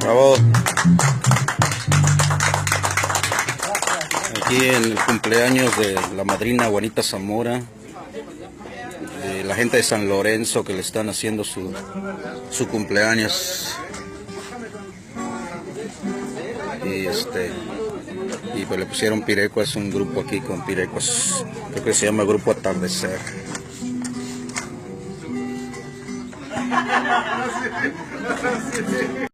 Bravo. Aquí en el cumpleaños de la madrina Juanita Zamora, la gente de San Lorenzo que le están haciendo su cumpleaños. Y pues le pusieron Pirecua, es un grupo aquí con pirecuas, creo que se llama Grupo Atardecer.